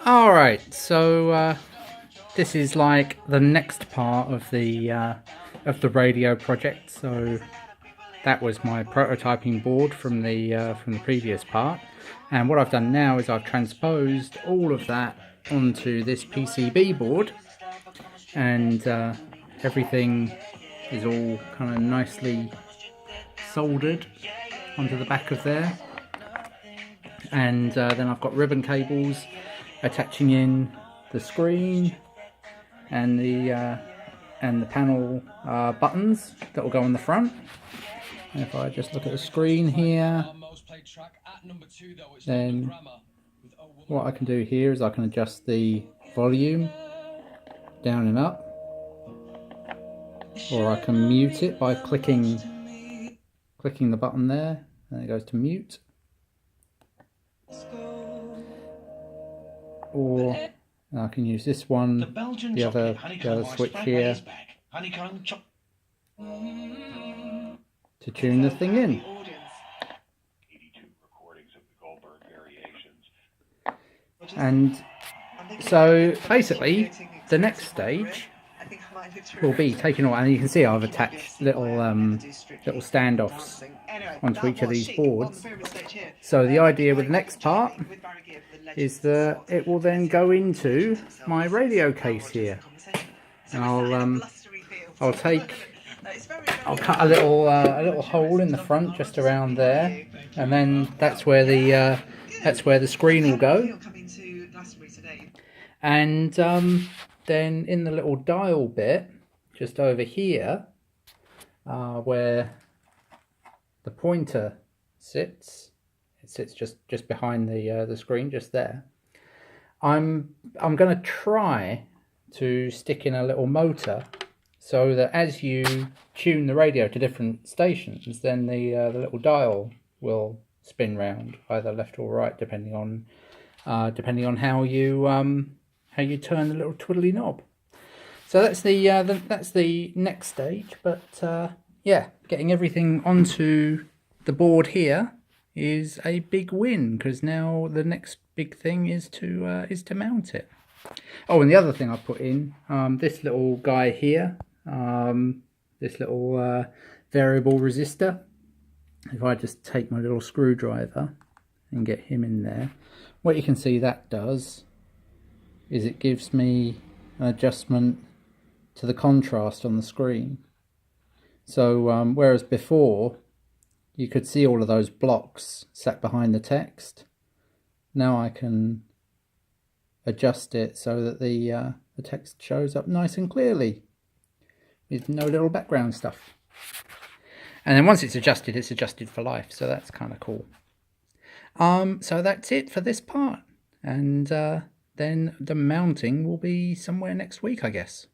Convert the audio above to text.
Alright, so this is like the next part of the radio project. So that was my prototyping board from the previous part, and what I've done now is I've transposed all of that onto this PCB board, and everything is all kind of nicely soldered onto the back of there. And then I've got ribbon cables attaching in the screen and the panel buttons that will go on the front. And if I just look at the screen here, then what I can do here is I can adjust the volume down and up, or I can mute it by clicking the button there, and it goes to mute. Or I can use this one, the other switch here, to tune the thing in. And so basically the next stage will be taking all, and you can see I've attached little standoffs onto each of these boards. So the idea with the next part is that it will then go into my radio case here, and I'll cut a little hole in the front just around there, and then that's where the screen will go. And then in the little dial bit just over here, where the pointer sits, it sits just behind the screen, just there. I'm going to try to stick in a little motor, so that as you tune the radio to different stations, then the little dial will spin round either left or right, depending on how you turn the little twiddly knob. So that's the next stage. But yeah, getting everything onto the board here is a big win, because now the next big thing is to mount it. Oh, and the other thing I put in, this little guy here, this little variable resistor. If I just take my little screwdriver and get him in there, what you can see that does is it gives me an adjustment to the contrast on the screen. So whereas before you could see all of those blocks sat behind the text, now I can adjust it so that the text shows up nice and clearly with no little background stuff. And then once it's adjusted for life, so that's kind of cool. So that's it for this part, and then the mounting will be somewhere next week, I guess.